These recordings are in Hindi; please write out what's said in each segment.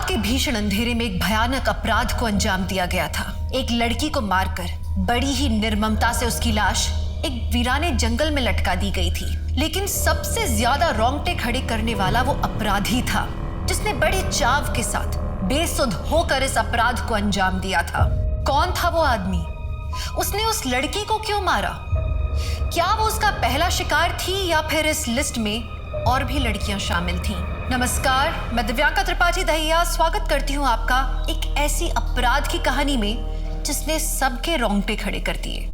के भीषण अंधेरे में एक भयानक अपराध को अंजाम दिया गया था। एक लड़की को मारकर बड़ी ही निर्ममता से उसकी लाश एक वीराने जंगल में लटका दी गई थी। लेकिन सबसे ज्यादा रोंगटे खड़े करने वाला वो अपराधी था जिसने बड़े चाव के साथ बेसुध होकर इस अपराध को अंजाम दिया था। कौन था वो आदमी? उसने उस लड़की को क्यों मारा? क्या वो उसका पहला शिकार थी या फिर इस लिस्ट में और भी लड़कियां शामिल थीं? नमस्कार, मैं दिव्यांका त्रिपाठी दहिया स्वागत करती हूं आपका एक ऐसी अपराध की कहानी में जिसने सबके रोंगटे खड़े कर दिए।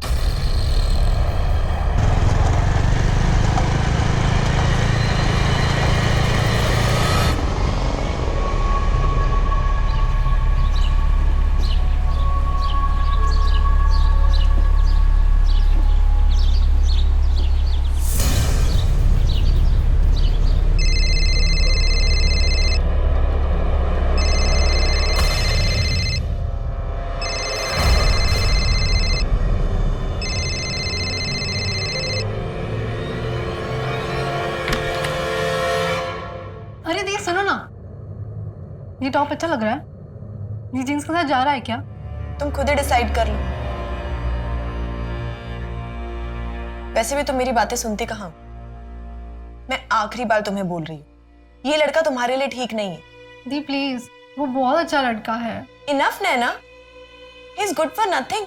ये टॉप अच्छा लग रहा है। ये जीन्स के साथ जा रहा है क्या? तुम खुद ही डिसाइड कर लो। वैसे भी तुम मेरी बातें सुनती कहाँ? मैं आखिरी बार तुम्हें बोल रही हूँ, ये लड़का तुम्हारे लिए ठीक नहीं है। दी प्लीज, वो बहुत अच्छा लड़का है। Enough Naina, he is good for nothing.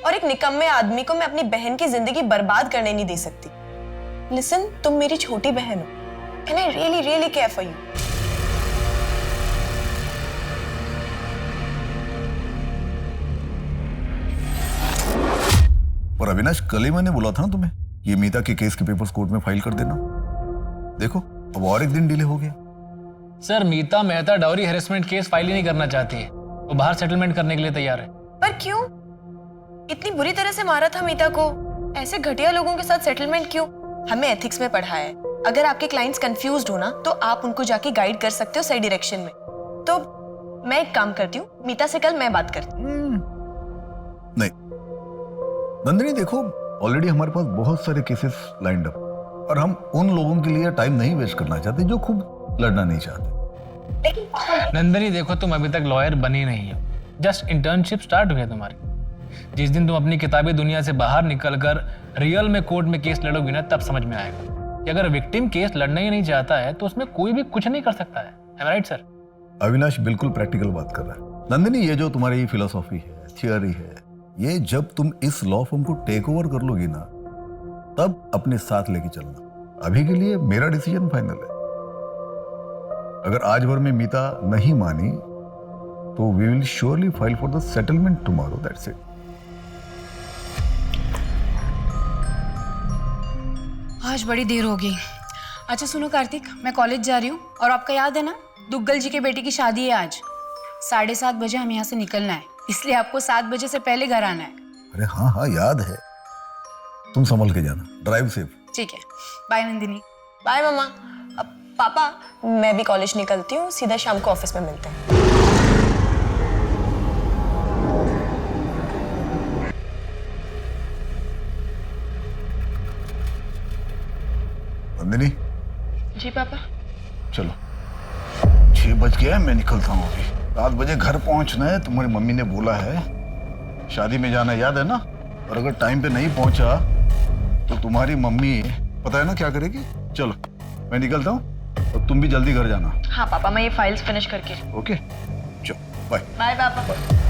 और एक निकम्मे आदमी को मैं अपनी बहन की जिंदगी बर्बाद करने नहीं दे सकती। लिसन, तुम मेरी छोटी बहन हो and I really really care for you. पर अविनाश, कल ही मैंने बोला था ना तुम्हें, ये मीता के केस के पेपर्स कोर्ट में फाइल कर देना। देखो, अब और एक दिन डिले हो गया। Sir, Meeta Mehta dowry harassment case file ही नहीं करना चाहती है। वो बाहर सेटलमेंट करने के लिए तैयार है। पर क्यों? इतनी बुरी तरह से मारा था मीता को, ऐसे घटिया लोगों के साथ सेटलमेंट क्यों? हमें एथिक्स में पढ़ा है, अगर आपके क्लाइंट्स कंफ्यूज्ड हो ना तो आप उनको जाके गाइड कर सकते हो सही डायरेक्शन में। तो मैं एक काम करती हूँ, मीता से कल मैं बात करती हूँ। नहीं नंदिनी, देखो ऑलरेडी हमारे पास बहुत सारे केसेस लाइंड अप और हम उन लोगों के लिए टाइम नहीं वेस्ट करना चाहते जो खूब लड़ना नहीं चाहते। नंदिनी देखो, तुम अभी तक लॉयर बनी नहीं हो, जस्ट इंटर्नशिप स्टार्ट हुई है तुम्हारी। जिस दिन तुम अपनी किताबी दुनिया से बाहर निकलकर रियल में कोर्ट में केस लड़ोगी ना, तब समझ में आएगा कि अगर विक्टिम केस लड़ना ही नहीं चाहता है तो उसमें कोई भी कुछ नहीं कर सकता है। Am I right, sir? Avinash बिल्कुल प्रैक्टिकल बात कर रहा है। नंदिनी, ये जो तुम्हारी फिलोसॉफी है, थियोरी है, ये जब तुम इस लॉ फॉर्म को टेक ओवर कर लोगी ना, तब अपने साथ लेके चलना। अभी के लिए मेरा डिसीजन फाइनल है। अगर आज भर में मीता नहीं मानी तो we will surely file for the settlement tomorrow, that's it. आज बड़ी देर हो गई। अच्छा सुनो कार्तिक, मैं कॉलेज जा रही हूँ और आपका याद है ना, दुग्गल जी के बेटे की शादी है आज। 7:30 बजे हमें यहाँ से निकलना है, इसलिए आपको 7 बजे से पहले घर आना है। अरे हाँ हाँ, याद है। तुम संभल के जाना, ड्राइव सेफ। ठीक है, बाय नंदिनी। बाय मामा। अब पापा, मैं भी कॉलेज निकलती हूँ, सीधा शाम को ऑफिस में मिलते हैं। नंदिनी। जी पापा। चलो, 6 बज गया, मैं निकलता हूँ अभी। 7 बजे घर पहुंचना है, तुम्हारी मम्मी ने बोला है। शादी में जाना याद है ना? और अगर टाइम पे नहीं पहुंचा तो तुम्हारी मम्मी पता है ना क्या करेगी। चलो मैं निकलता हूँ और तुम भी जल्दी घर जाना। हाँ पापा, मैं ये फाइल्स फिनिश करके। ओके, चलो बाय। बाय पापा।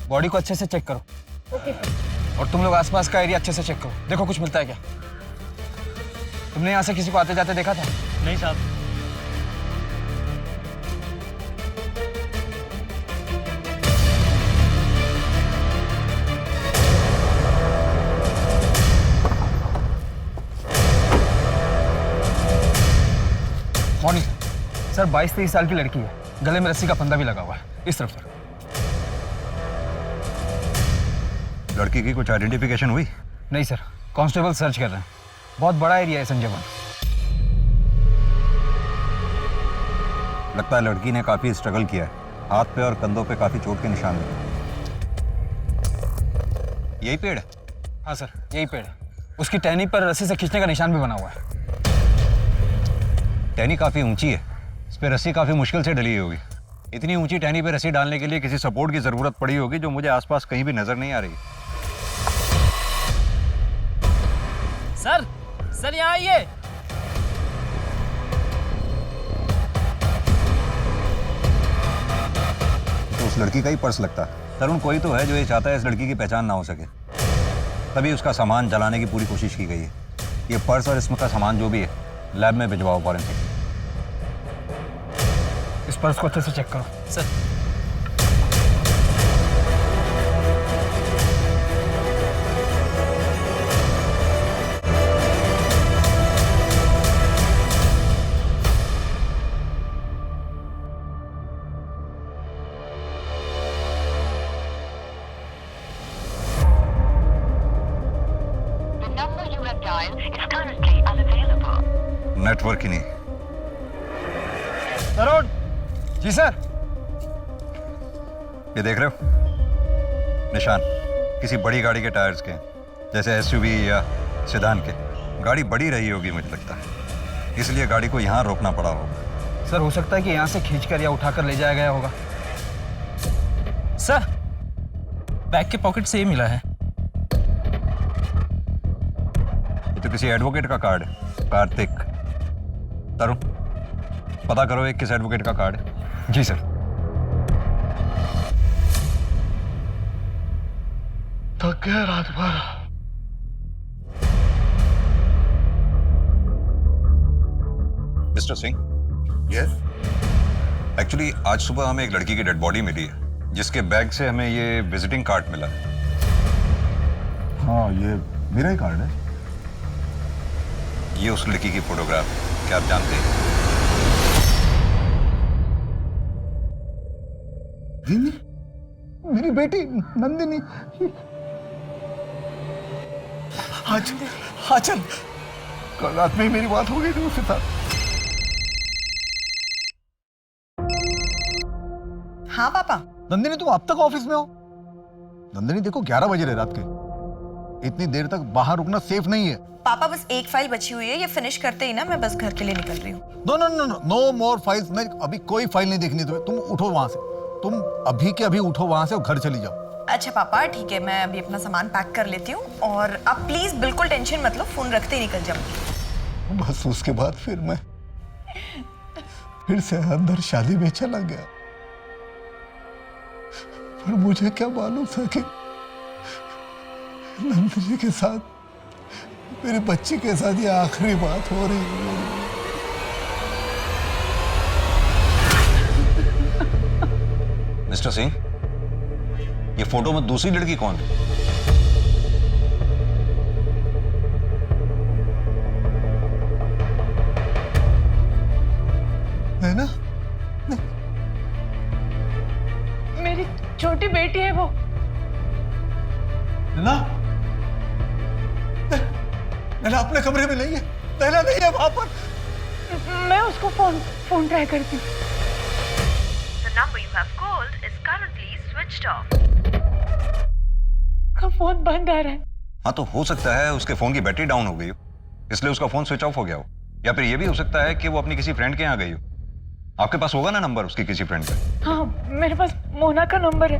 बॉडी को अच्छे से चेक करो। Okay sir. और तुम लोग आसपास का एरिया अच्छे से चेक करो, देखो कुछ मिलता है क्या। तुमने यहाँ से किसी को आते जाते देखा था? नहीं साहब। Morning sir. 22-23 साल की लड़की है, गले में रस्सी का फंदा भी लगा हुआ है। इस तरफ सर। लड़की की कुछ आइडेंटिफिकेशन हुई? नहीं सर, कांस्टेबल सर्च कर रहे हैं। बहुत बड़ा एरिया है संजय वन। लगता है लड़की ने काफी स्ट्रगल किया है। हाथ पे और कंधों पे काफी चोट के निशान हैं। यही पेड़ है? हाँ सर, यही पेड़ है। उसकी टहनी पर रस्सी से खींचने का निशान भी बना हुआ है। टहनी काफी ऊंची है, इस पे रस्सी काफी मुश्किल से डली होगी। इतनी ऊंची टहनी पे रस्सी डालने के लिए किसी सपोर्ट की जरूरत पड़ी होगी, जो मुझे आसपास कहीं भी नजर नहीं आ रही। सर यहाँ आइए। तो उस लड़की का ही पर्स लगता है। तरुण कोई तो है जो ये चाहता है इस लड़की की पहचान ना हो सके, तभी उसका सामान जलाने की पूरी कोशिश की गई है। ये पर्स और इसमें का सामान जो भी है लैब में भिजवाओ फॉरेंसिक। इस पर्स को अच्छे से चेक करो सर। नेटवर्क ही नहीं। तरुण जी सर। ये देख रहे हो निशान? किसी बड़ी गाड़ी के टायर्स के, जैसे एसयूवी या सेडान के। गाड़ी बड़ी रही होगी मुझे लगता है, इसलिए गाड़ी को यहाँ रोकना पड़ा होगा। सर हो सकता है कि यहाँ से खींचकर या उठाकर ले जाया गया होगा। सर बैग के पॉकेट से ये मिला है। ये तो किसी एडवोकेट का कार्ड है, कार्तिक। तरुण पता करो एक किस एडवोकेट का कार्ड है। जी सर। थक गया रात भर। Mister Singh, yes. एक्चुअली आज सुबह हमें एक लड़की की डेड बॉडी मिली है, जिसके बैग से हमें ये विजिटिंग कार्ड मिला है। हाँ, ये मेरा ही कार्ड है। ये उस लड़की की फोटोग्राफ है, क्या आप जानते हैं? मेरी बेटी नंदिनी। आज चल, कल रात में ही मेरी बात हो गई थी उसके साथ। हाँ पापा। नंदिनी तुम अब तक ऑफिस में हो? नंदिनी देखो 11 बजे रहे रात के, इतनी देर तक बाहर रुकना सेफ नहीं है। पापा बस एक फाइल बची हुई है, ये फिनिश करते ही ना मैं बस घर के लिए निकल रही हूँ। No no no no no more files. नहीं, अभी कोई फाइल नहीं देखनी तुम्हें। तुम उठो वहां से, तुम अभी के अभी उठो वहां से और घर चली जाओ। अच्छा पापा ठीक है, मैं अभी अपना सामान पैक कर लेती हूँ और आप प्लीज बिल्कुल टेंशन मत लो, फोन रखते ही निकल जाऊंगी। बस उसके बाद फिर मैं फिर से अंदर शादी में चला गया, पर मुझे क्या मालूम था कि नंदिनी के साथ, मेरी बच्ची के साथ ये आखिरी बात हो रही है। मिस्टर सिंह, ये फोटो में दूसरी लड़की कौन है? नैना? मेरी छोटी बेटी है वो। नैना? नैना अपने कमरे में नहीं है। नैना नहीं है वहां पर। मैं उसको फोन ट्राई करती हूँ। The number you have called is currently switched off. का फोन बंद आ रहा है। हाँ, तो हो सकता है उसके फोन की बैटरी डाउन हो गई हो, इसलिए उसका फोन स्विच ऑफ हो गया हो। या फिर ये भी हो सकता है कि वो अपनी किसी फ्रेंड के यहाँ गई हो। आपके पास होगा ना नंबर उसकी किसी फ्रेंड का? हाँ, मेरे पास मोना का नंबर है।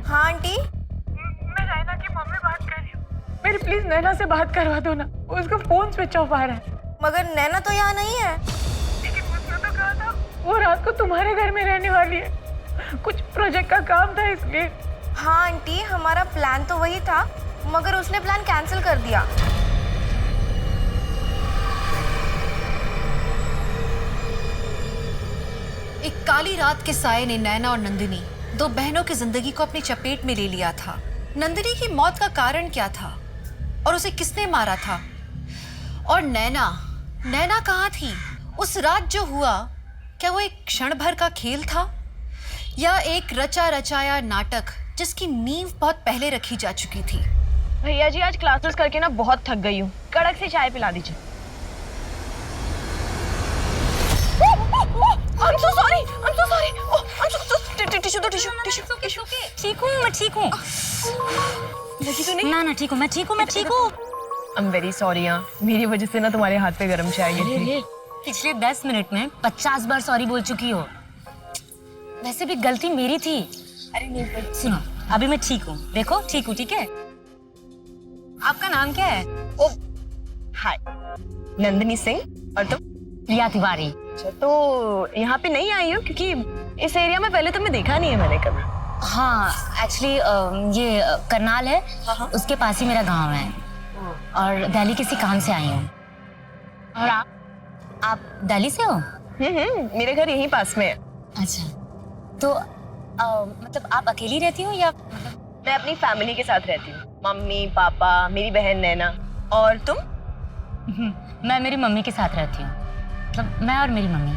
हाँ आंटी। मैं नैना की मम्मी बात कर रही हूँ। मेरी प्लीज नैना से बात करवा दो ना, उसका फोन स्विच ऑफ आ रहा है। मगर नैना तो यहाँ नहीं है। लेकिन उसने तो कहा था वो रात को तुम्हारे घर में रहने वाली है, कुछ प्रोजेक्ट का काम था इसलिए। हाँ आंटी, हमारा प्लान तो वही था, मगर उसने प्लान कैंसिल कर दिया। एक काली रात के साए ने नैना और नंदिनी, दो बहनों की जिंदगी को अपनी चपेट में ले लिया था। नंदिनी की मौत का कारण क्या था और उसे किसने मारा था? और नैना, नैना कहाँ थी? उस रात जो हुआ, क्या वो एक क्षण भर का खेल था या एक रचा रचाया नाटक जिसकी नींव बहुत पहले रखी जा चुकी थी? भैया जी, आज क्लासेस करके ना बहुत थक गई हूँ, कड़क से चाय पिला दीजिए। I'm so sorry. Oh, I'm so tissue. ठीक हूँ, मैं ठीक हूँ। लगी तो नहीं? ना ठीक हूँ, मैं ठीक हूँ। I'm very sorry यार, मेरी वजह से ना तुम्हारे हाथ पे गरम चाय गिरी थी। पिछले 10 मिनट में 50 बार सॉरी बोल चुकी हो। वैसे भी गलती मेरी थी। अरे नहीं, सुनो, अभी मैं ठीक हूँ। देखो, ठीक हूँ, ठीक है? आपका नाम क्या है? ओ, हाय, नंदिनी सिंह। और तुम? प्रिया तिवारी। अच्छा, तो यहाँ पे नहीं आई हो क्योंकि इस एरिया में पहले तुम्हें देखा नहीं है मैंने कभी। हाँ, एक्चुअली ये करनाल है, उसके पास ही मेरा गांव है और दिल्ली किसी काम से आई हूँ। और आप दिल्ली से हो? मेरे घर यहीं पास में है। अच्छा, तो मतलब आप अकेली रहती हो या मतलब? मैं अपनी फैमिली के साथ रहती हूँ, मम्मी पापा, मेरी बहन नैना। और तुम? मैं मेरी मम्मी के साथ रहती हूँ, मतलब मैं और मेरी मम्मी।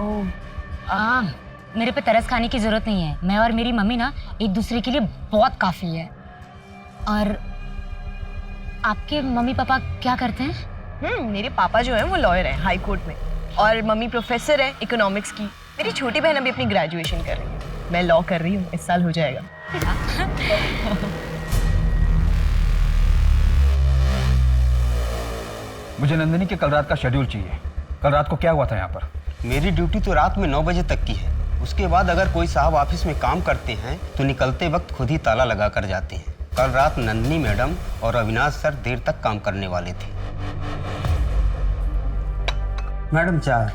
ओह, मेरे पे तरस खाने की जरूरत नहीं है। मैं और मेरी मम्मी ना एक दूसरे के लिए बहुत काफी है। और आपके मम्मी पापा क्या करते हैं? मेरे पापा जो है वो लॉयर है हाई कोर्ट में, और मम्मी प्रोफेसर है इकोनॉमिक्स की। मेरी छोटी बहन अभी अपनी ग्रेजुएशन कर रही है। मैं लॉ कर रही हूँ, इस साल हो जाएगा। मुझे नंदिनी के कल रात का शेड्यूल चाहिए। कल रात को क्या हुआ था यहाँ पर? मेरी ड्यूटी तो रात में 9 बजे तक की है। उसके बाद अगर कोई साहब ऑफिस में काम करते हैं तो निकलते वक्त खुद ही ताला लगा कर जाते हैं। कल रात नंदिनी मैडम और अविनाश सर देर तक काम करने वाले थे। मैडम चाय।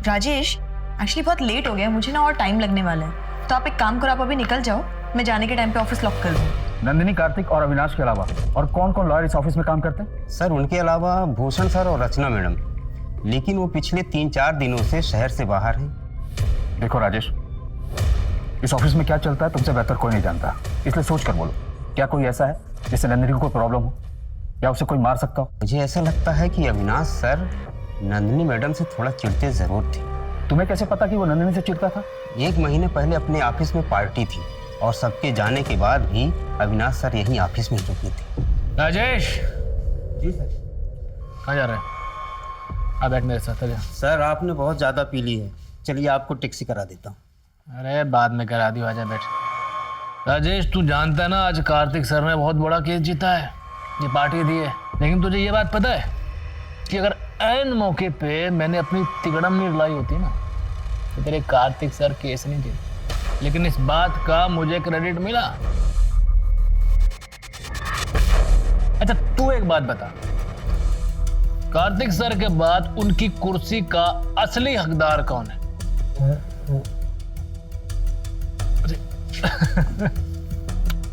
राजेश, एक्चुअली बहुत लेट हो गया, मुझे ना और टाइम लगने वाला है। तो आप एक काम करो, आप अभी निकल जाओ, मैं जाने के टाइम पे ऑफिस लॉक कर दूँ। नंदिनी, कार्तिक और अविनाश के अलावा और कौन कौन लॉयर इस ऑफिस में काम करते हैं? सर, उनके अलावा भूषण सर और रचना मैडम, लेकिन वो पिछले 3-4 दिनों से शहर से बाहर हैं। देखो राजेश, इस ऑफिस में क्या चलता है तुमसे बेहतर कोई नहीं जानता, इसलिए सोच कर बोलो, क्या कोई ऐसा है जिससे नंदिनी को कोई प्रॉब्लम हो या उसे कोई मार सकता हो? मुझे ऐसा लगता है कि अविनाश सर नंदिनी मैडम से थोड़ा चिढ़ते जरूर थे। तुम्हें कैसे पता कि वो नंदिनी से चिढ़ता था? 1 महीने पहले अपने ऑफिस में पार्टी थी और सबके जाने के बाद भी अविनाश सर यहीं ऑफिस में रुके थे। राजेश। जी सर। कहाँ जा रहे हैं? आ बैठ मेरे साथ। आजा। सर, आपने बहुत ज़्यादा पी ली है, चलिए आपको टैक्सी करा देता हूँ। अरे बाद में करा दियो, आजा बैठ। राजेश, तू जानता है ना आज कार्तिक सर ने बहुत बड़ा केस जीता है, ये पार्टी दी है। लेकिन तुझे ये बात पता है कि अगर ऐन मौके पे मैंने अपनी तिगड़म नहीं लाई होती ना तो तेरे कार्तिक सर केस नहीं जीते। लेकिन इस बात का मुझे क्रेडिट मिला। अच्छा, तू एक बात बता, कार्तिक सर के बाद उनकी कुर्सी का असली हकदार कौन है?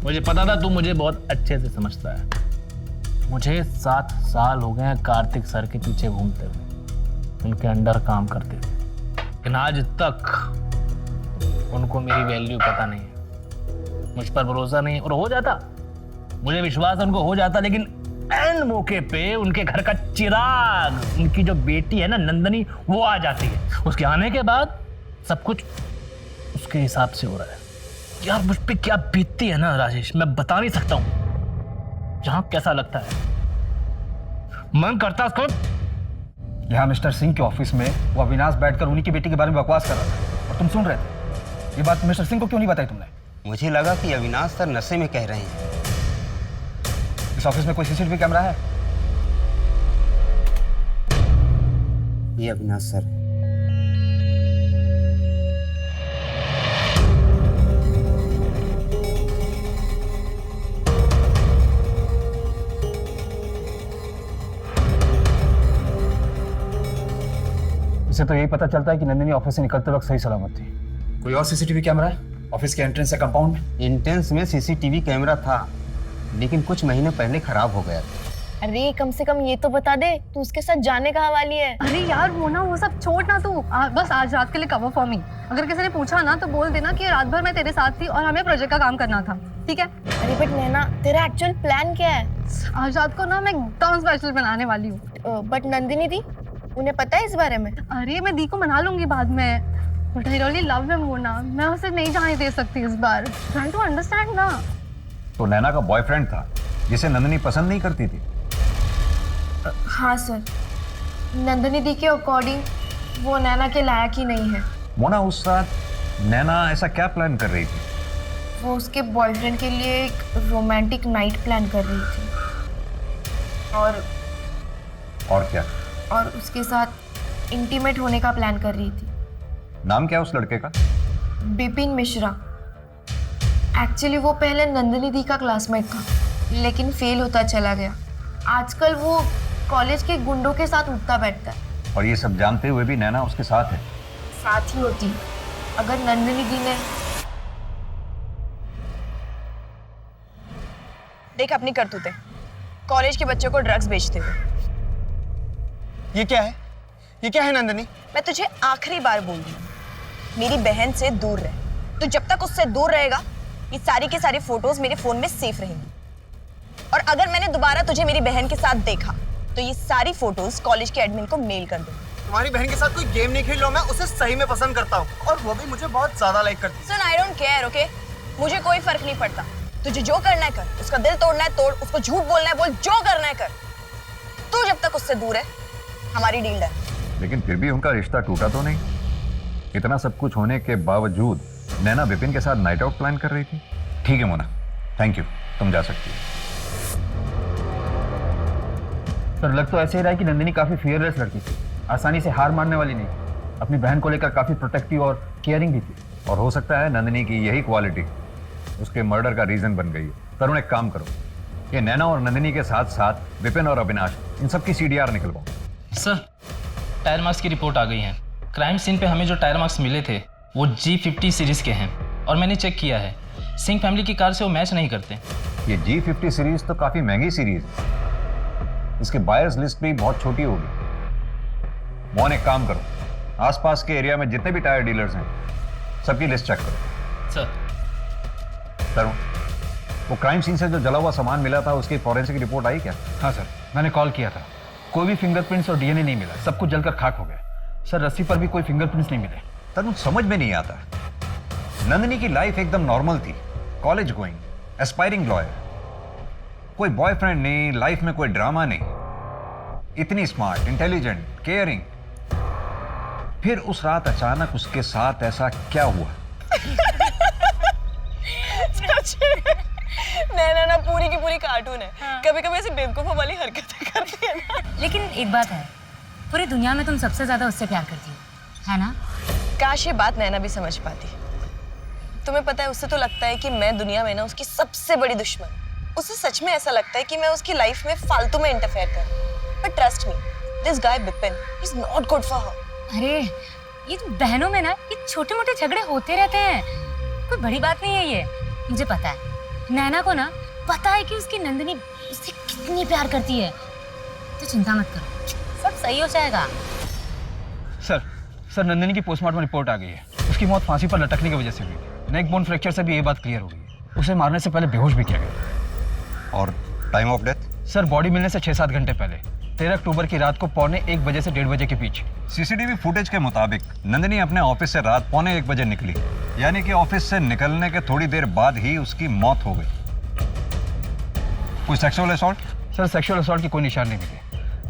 मुझे पता था तू मुझे बहुत अच्छे से समझता है। मुझे 7 साल हो गए हैं कार्तिक सर के पीछे घूमते हुए, उनके अंडर काम करते हुए, लेकिन आज तक उनको मेरी वैल्यू पता नहीं है, मुझ पर भरोसा नहीं है। और हो जाता, मुझे विश्वास उनको हो जाता, लेकिन ऐन मौके पे उनके घर का चिराग, उनकी जो बेटी है ना नंदनी, वो आ जाती है। उसके आने के बाद सब कुछ उसके हिसाब से हो रहा है। यार मुझ पे क्या बीतती है ना राजेश, मैं बता नहीं सकता हूँ। जहाँ कैसा लगता है, मन करता उसको। यहाँ मिस्टर सिंह के ऑफिस में वो अविनाश बैठकर उन्हीं की बेटी के बारे में बकवास कर रहा था और तुम सुन रहे थे। ये बात मिस्टर सिंह को क्यों नहीं बताई तुमने? मुझे लगा कि अविनाश सर नशे में कह रहे हैं। इस ऑफिस में कोई सीसीटीवी कैमरा है? ये अविनाश सर है। इससे तो यही पता चलता है कि नंदिनी ऑफिस से निकलते वक्त सही सलामत थी। कोई और सीसीटीवी कैमरा है ऑफिस के एंट्रेंस या कंपाउंड में? एंट्रेंस में सीसीटीवी कैमरा था, लेकिन कुछ महीने पहले खराब हो गया था। अरे कम से कम ये तो बता दे तू उसके साथ जाने कहाँ वाली है। अरे यार वो ना वो सब छोड़ ना तू, बस आज रात के लिए कवर फॉर मी। अगर किसी ने पूछा ना तो बोल देना कि रात भर मैं तेरे साथ थी और हमें प्रोजेक्ट का काम करना था, ठीक है? अरे बट नैना तेरा एक्चुअल प्लान क्या है? आज रात को ना मैं एकदम स्पेशल बनाने वाली हूँ। बट नंदिनी दी उन्हें पता है इस बारे में? अरे मैं दी को मना लूंगी बाद में, but I really love him Mona, मैं उसे नहीं जाने दे सकती इस बार। ट्राई टू अंडरस्टैंड ना। तो नैना का बॉयफ्रेंड था जिसे नंदिनी पसंद नहीं करती थी? हाँ सर, नंदिनी दी के अकॉर्डिंग वो नैना के लायक ही नहीं है। मोना उस रात नैना ऐसा क्या प्लान कर रही थी? वो उसके बॉयफ्रेंड के लिए एक रोमांटिक नाइट प्लान कर रही थी और क्या? और उसके साथ इंटीमेट होने का प्लान कर रही थी। नाम क्या उस लड़के का? बिपिन मिश्रा। एक्चुअली वो पहले नंदिनी दी का क्लासमेट था लेकिन फेल होता चला गया। आजकल वो कॉलेज के गुंडों के साथ उठता बैठता है। और ये सब जानते हुए भी नैना उसके साथ है? साथ ही होती अगर नंदिनी दी ने देख अपनी करतूतें, कॉलेज के बच्चों को ड्रग्स बेचते हुए। ये क्या है? ये क्या है नंदिनी? मैं तुझे आखिरी बार बोल रही हूँ, मेरी बहन से दूर रह। तो जब तक उससे दूर रहेगा ये सारी के सारी फोटोज मेरे फोन में सेफ रहेंगी। और अगर मैंने दोबारा तुझे मेरी बहन के साथ देखा तो ये सारी फोटोज कॉलेज के एडमिन को मेल कर दूंगी। तुम्हारी बहन के साथ कोई गेम नहीं खेल रहा हूं, मैं उसे सही में पसंद करता हूँ और वो भी मुझे बहुत ज्यादा लाइक करती है। सुन, आई डोंट केयर, ओके? मुझे कोई फर्क नहीं पड़ता। तुझे जो करना है कर, उसका दिल तोड़ना है तोड़, उसको झूठ बोलना है बोल, जो करना है कर। तू जब तक उससे दूर है हमारी डील डन। लेकिन फिर भी उनका रिश्ता टूटा तो नहीं? इतना सब कुछ होने के बावजूद नैना विपिन के साथ नाइट आउट प्लान कर रही थी। ठीक है मोना, थैंक यू, तुम जा सकती हो। सर लग तो ऐसे ही रहा है कि नंदिनी काफी फियरलेस लड़की थी, आसानी से हार मानने वाली नहीं। अपनी बहन को लेकर काफी प्रोटेक्टिव और केयरिंग भी थी। और हो सकता है नंदिनी की यही क्वालिटी उसके मर्डर का रीजन बन गई है। तरुण एक काम करो, ये नैना और नंदिनी के साथ साथ विपिन और अविनाश इन सब की CDR निकलवाओ। सर टायर मार्क्स की रिपोर्ट आ गई है। क्राइम सीन पे हमें जो टायर मार्क्स मिले थे वो G50 सीरीज के हैं और मैंने चेक किया है, सिंह फैमिली की कार से वो मैच नहीं करते। ये G50 सीरीज तो काफी महंगी सीरीज है, इसके बायर्स लिस्ट भी बहुत छोटी होगी। मोहन एक काम करो, आसपास के एरिया में जितने भी टायर डीलर्स हैं सबकी लिस्ट चेक करो। सर तरुण, वो क्राइम सीन से जो जला हुआ सामान मिला था उसकी फॉरेंसिक रिपोर्ट आई क्या? हाँ सर, मैंने कॉल किया था, कोई भी फिंगरप्रिंट्स और DNA नहीं मिला, सब कुछ जलकर खाक हो गया। सर रस्सी पर भी कोई फिंगरप्रिंट्स नहीं मिले। तरुण समझ में नहीं आता, नंदिनी की लाइफ एकदम नॉर्मल थी, कॉलेज गोइंग, एस्पायरिंग लॉयर, कोई बॉयफ्रेंड नहीं, लाइफ में कोई ड्रामा नहीं, इतनी स्मार्ट, इंटेलिजेंट, केयरिंग। फिर उस रात अचानक उसके साथ ऐसा क्या हुआ? नैना ना पूरी की पूरी कार्टून है। कभी कभी ऐसी बेवकूफों वाली हरकतें करती है ना। लेकिन एक बात है, पूरी दुनिया में तुम सबसे ज्यादा उससे प्यार करती हो, है ना? काश ये बात नैना भी समझ पाती। तुम्हें पता है उससे तो लगता है कि मैं दुनिया में ना उसकी सबसे बड़ी दुश्मन। उसे सच में ऐसा लगता है कि मैं उसकी लाइफ में फालतू में इंटरफेयर कर रही हूं। But trust me, this guy Bipin is not good for her. अरे ये तो बहनों में ना ये छोटे मोटे झगड़े होते रहते हैं, कोई बड़ी बात नहीं है ये। मुझे पता है नैना को ना पता है कि उसकी नंदिनी उससे कितनी प्यार करती है, तो चिंता मत करो, सब सही हो जाएगा। सर नंदिनी की पोस्टमार्टम रिपोर्ट आ गई है। उसकी मौत फांसी पर लटकने की वजह से हुई थी। नेक बोन फ्रैक्चर से भी ये बात क्लियर हो गई है। उसे मारने से पहले बेहोश भी किया गया। और time of death? Sir body मिलने से 6-7 घंटे पहले, 13 अक्टूबर की रात को 1:45 बजे से 1:30 बजे के बीच। CCTV फुटेज के मुताबिक नंदिनी अपने ऑफिस से रात 1:45 बजे निकली, यानी कि ऑफिस से निकलने के थोड़ी देर बाद ही उसकी मौत हो गई। कोई sexual assault? Sir sexual assault की कोई निशान नहीं मिले।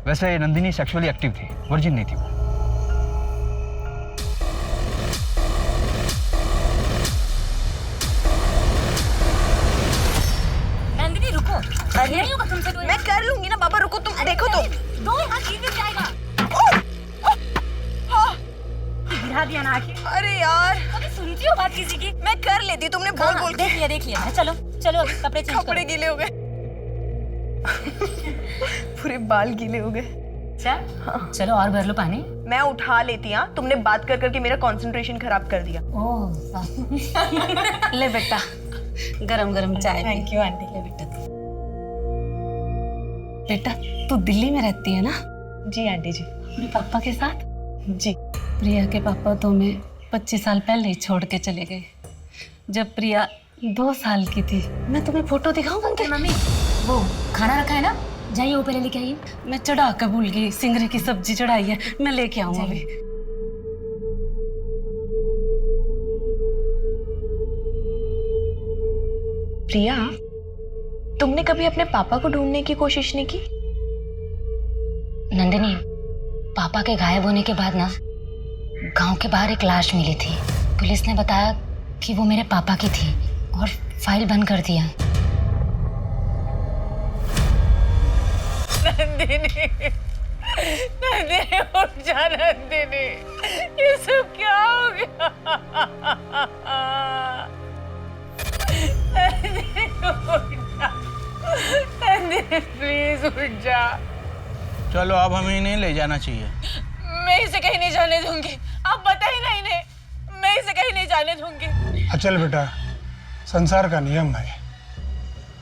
वैसे नंदिनी सेक्सुअली एक्टिव थी, वर्जिन नहीं थी वो। नंदिनी रुको, अरे नहीं होगा तुमसे। मैं कर लूंगी ना बाबा, रुको तुम। देखो तो दो हाथ गिर जाएगा। गिरा दिया ना आखिर। अरे यार, कभी सुनती हो बात किसी की? मैं कर लेती, तुमने बोल बोल के। देख लिया। चलो चलो कपड़े चेंज कपड़े गीले हो गए। पूरे बाल गीले हो गए। चलो और भर लो पानी। मैं उठा लेती। हाँ, तुमने बात कर करके मेरा कंसंट्रेशन खराब कर दिया। ले बेटा, गरम गरम चाय। Thank you aunty. ले बेटा। बेटा तू दिल्ली में रहती है ना? जी आंटी जी। अपने पापा के साथ? जी। प्रिया के पापा तो हमें 25 साल पहले ही छोड़ के चले गए, जब प्रिया 2 साल की थी। मैं तुम्हें फोटो दिखाऊं उनके? मम्मी वो खाना रखा है ना, जाइए वो पहले लेके आइए। मैं चढ़ा कर भूल गई, सिंगरे की सब्जी चढ़ाई है, मैं लेके आऊँ अभी। प्रिया, तुमने कभी अपने पापा को ढूंढने की कोशिश नहीं की? नंदिनी, पापा के गायब होने के बाद ना गांव के बाहर एक लाश मिली थी। पुलिस ने बताया कि वो मेरे पापा की थी और फाइल बंद कर दिया। नंदिनी, नंदिनी उठ जा नंदिनी, ये सब क्या हो गया? नंदिनी उठ जा, नंदिनी प्लीज उठ जा। चलो अब हमें इन्हें ले जाना चाहिए। मैं इसे कहीं नहीं जाने दूंगी, आप बताइए ना इन्हें, मैं इसे कहीं नहीं जाने दूंगी। अचल बेटा, संसार का नियम है,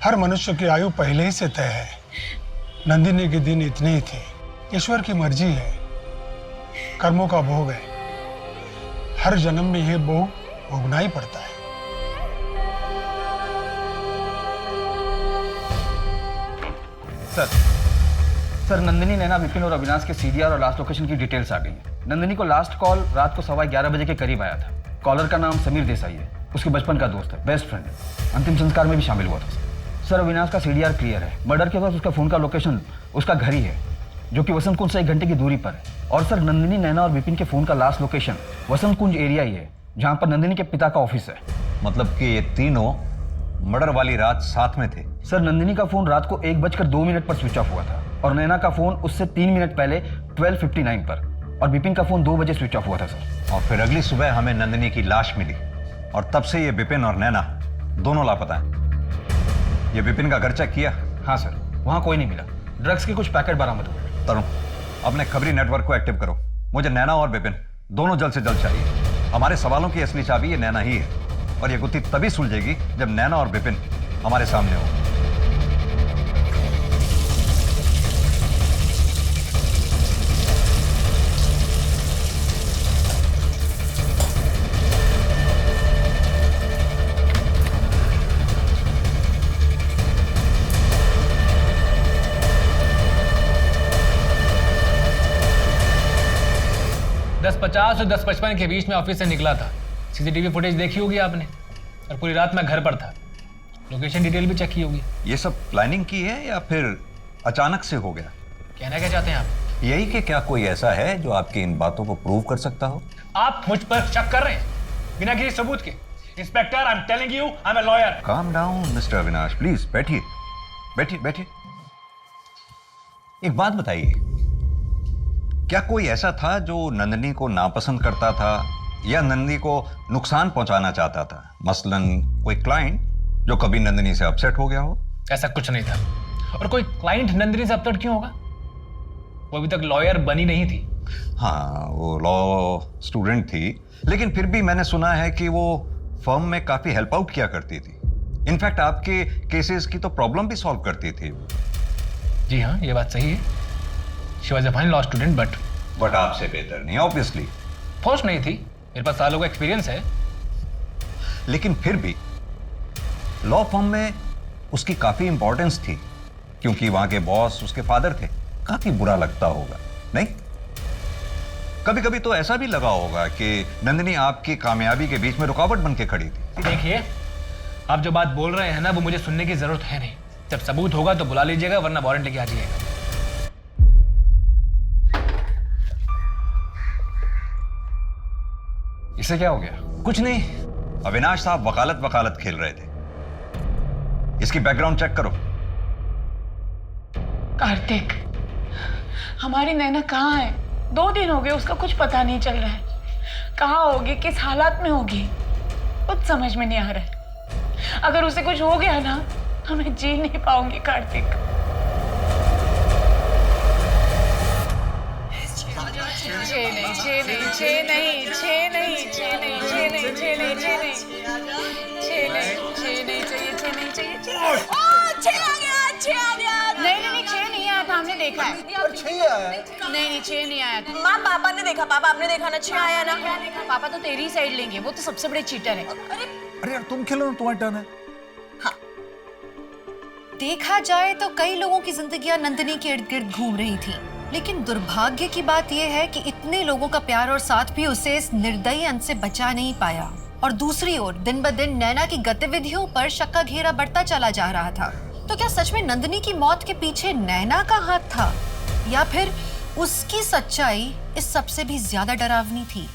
हर मनुष्य की आयु पहले ही से तय है। नंदिनी के दिन इतने ही थे, ईश्वर की मर्जी है, कर्मों का भोग है, हर जन्म में यह भोग भोगना ही पड़ता है। सर नंदिनी, नैना, विपिन और अविनाश के सीडीआर और लास्ट लोकेशन की डिटेल्स आ गई हैं। नंदिनी को लास्ट कॉल रात को 11:15 बजे के करीब आया था। कॉलर का नाम समीर देसाई है, उसके बचपन का दोस्त है, बेस्ट फ्रेंड है, अंतिम संस्कार में भी शामिल हुआ था। सर अविनाश का सीडीआर क्लियर है, मर्डर के बाद उसका फोन का लोकेशन उसका घर ही है, जो कि वसंत कुंज से 1 घंटे की दूरी पर है। और सर नंदिनी, नैना और विपिन के फोन का लास्ट लोकेशन वसंत कुंज एरिया ही है, जहाँ पर नंदिनी के पिता का ऑफिस है। मतलब कि ये तीनों मर्डर वाली रात साथ में थे? सर नंदिनी का फोन रात को 1:02 पर स्विच ऑफ हुआ था और नैना का फोन उससे 3 मिनट पहले 12:59 पर, और विपिन का फोन 2 बजे स्विच ऑफ हुआ था सर। और फिर अगली सुबह हमें नंदिनी की लाश मिली और तब से ये विपिन और नैना दोनों लापता हैं। ये विपिन का घर चेक किया? हाँ सर, वहाँ कोई नहीं मिला। ड्रग्स के कुछ पैकेट बरामद हुए। तरुण, अपने खबरी नेटवर्क को एक्टिव करो, मुझे नैना और विपिन दोनों जल्द से जल्द चाहिए। हमारे सवालों की असली चाबी ये नैना ही है, और ये गुत्थी तभी सुलझेगी जब नैना और विपिन हमारे सामने हो। और 10:55 के बीच में ऑफिस से निकला था। सीसीटीवी फुटेज देखी होगी आपने, और पूरी रात मैं घर पर था। लोकेशन डिटेल भी चेक की होगी। ये सब प्लानिंग की है या फिर अचानक से हो गया? कहना क्या चाहते हैं आप? यही कि क्या कोई ऐसा है जो आपकी इन बातों को प्रूव कर सकता हो? आप मुझ पर शक कर रहे हैं बिना किसी सबूत के। Inspector, I am telling you, I am a lawyer. Calm down mister Avinash, please बैठिए बैठिए बैठिए। एक बात बताइए, क्या कोई ऐसा था जो नंदिनी को नापसंद करता था या नंदिनी को नुकसान पहुंचाना चाहता था? मसलन कोई क्लाइंट जो कभी नंदिनी से अपसेट हो गया हो? ऐसा कुछ नहीं था। और कोई क्लाइंट नंदिनी से अपसेट क्यों होगा? वो अभी तक लॉयर बनी नहीं थी। हाँ, वो लॉ स्टूडेंट थी, लेकिन फिर भी मैंने सुना है कि वो फर्म में काफी हेल्प आउट किया करती थी। इनफैक्ट आपके केसेस की तो प्रॉब्लम भी सॉल्व करती थी। जी हाँ, ये बात सही है। She was a fine law student, but आपसे बेहतर नहीं ऑब्वियसली। पोस्ट नहीं थी, मेरे पास सालों का एक्सपीरियंस है। लेकिन फिर भी लॉ फर्म में उसकी काफी इंपॉर्टेंस थी, क्योंकि वहां के बॉस उसके फादर थे। काफी बुरा लगता होगा, नहीं? कभी कभी तो ऐसा भी लगा होगा कि नंदिनी आपकी कामयाबी के बीच में रुकावट बन के खड़ी थी। देखिए, आप जो बात बोल रहे हैं ना, वो मुझे सुनने की जरूरत है नहीं। जब सबूत होगा तो बुला लीजिएगा, वरना वारंट लेके आ जाइएगा। इसे क्या हो गया? कुछ नहीं, अविनाश साहब वकालत खेल रहे थे। इसकी बैकग्राउंड चेक करो। कार्तिक, हमारी नैना कहाँ है? 2 दिन हो गए, उसका कुछ पता नहीं चल रहा है। कहाँ होगी, किस हालात में होगी, कुछ समझ में नहीं आ रहा है। अगर उसे कुछ हो गया ना तो मैं जी नहीं पाऊंगी कार्तिक। नहीं, 6 नहीं आ देखा है। नहीं 6 नहीं आया था। माँ पापा ने देखा, पापा आपने देखा ना 6 आया ना। पापा तो तेरी ही साइड लेंगे, वो तो सबसे बड़े चीटर है। अरे यार तुम खेलो ना, तुम्हारी टर्न है। देखा जाए तो कई लोगों की जिंदगियां नंदिनी के इर्द गिर्द घूम रही थी, लेकिन दुर्भाग्य की बात यह है कि इतने लोगों का प्यार और साथ भी उसे इस निर्दयी अंत से बचा नहीं पाया। और दूसरी ओर दिन ब दिन नैना की गतिविधियों पर शक का घेरा बढ़ता चला जा रहा था। तो क्या सच में नंदिनी की मौत के पीछे नैना का हाथ था, या फिर उसकी सच्चाई इस सबसे भी ज्यादा डरावनी थी?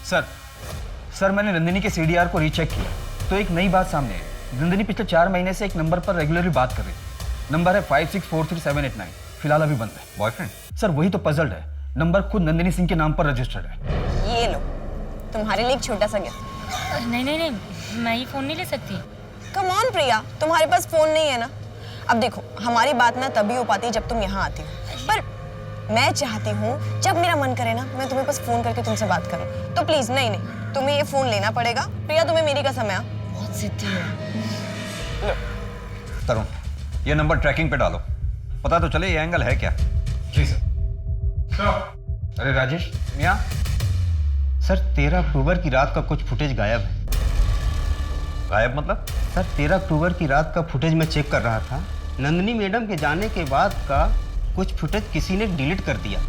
सर मैंने नंदिनी के सीडीआर को रीचेक किया तो एक नई बात सामने आई। नंदिनी पिछले 4 महीने से एक नंबर पर रेगुलरली बात कर रही थी। नंबर है 56437889। फिलहाल अभी बंद है। बॉयफ्रेंड? सर वही तो पजल्ड है। नंबर खुद नंदिनी सिंह के नाम पर रजिस्टर्ड है। ये लो, तुम्हारे लिए एक छोटा सा गिफ्ट। नहीं, मैं ये फोन नहीं ले सकती। कम ऑन प्रिया, तुम्हारे पास फोन नहीं है ना? अब देखो, हमारी बात ना तभी हो पाती है जब तुम यहाँ आती हो, पर मैं चाहती हूँ जब मेरा मन करे ना मैं तुम्हें बस फोन करके तुमसे बात करूँ। तो प्लीज नहीं, तुम्हें ये फोन लेना पड़ेगा। प्रिया तुम्हें मेरी कसम है। बहुत जिद्दी है। तरुण, ये नंबर ट्रैकिंग पे डालो, पता तो चले ये एंगल है क्या। जी सर। अरे राजेश, मियां। सर 13 अक्टूबर की रात का कुछ फुटेज गायब है। गायब मतलब? सर 13 अक्टूबर की रात का फुटेज मैं चेक कर रहा था। नंदिनी मैडम के जाने के बाद का कुछ फुटेज किसी ने डिलीट कर दिया।